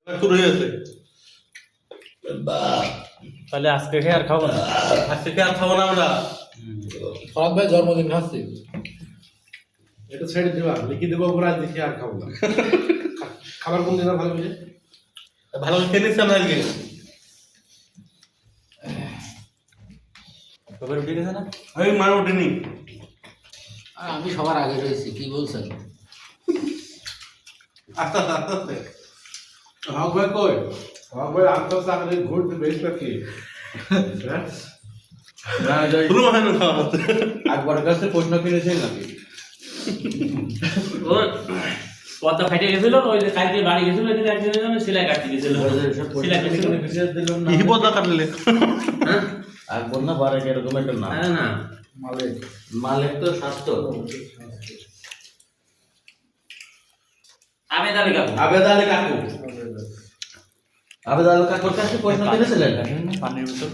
শুরু হয়েছে। তাহলে আজকে খেয়ে আর খাবো না। আজকে কি আর খাবো না আমরা? ফরাদ ভাই জন্মদিন খাচ্ছি এটা ছেড়ে দেবা লিখে দেবো ওরা দেখে আর খাবো না খাবার কোন দিন ভালো বুঝে ভালো খেয়ে নিচ্ছি আমরা আজকে। তবে রুটি গেছে না? আমি মার উঠিনি। আর আমি সবার আগে রয়েছি কি বলছেন? আস্তে আস্তে আস্তে আস্তে। হক ভাই কই হক ভাই আনতে সামনে ঘুরতে বেশ নাকি শুরু হয় না খাওয়া হচ্ছে। একবার কাছে প্রশ্ন কিনেছেন নাকি ওর পদ্মা ফাইটে গেছিল, ওই যে কালকে বাড়ি গেছিল, ওই দিন একদিনের জন্য সেলাই কাটতে গেছিল। সেলাই কাটছিল। কি বদলা কাটলে? হ্যাঁ? আর বন্যা বারে এরকম একটা নাম আরে না, মালিক মালিক তো স্বাস্থ্য আবেদ আলী কাকু। আবেদ আলী কাকু। আবেদ আল কাকুর কাছে প্রশ্ন কিনেছিলেন? পানির বোতল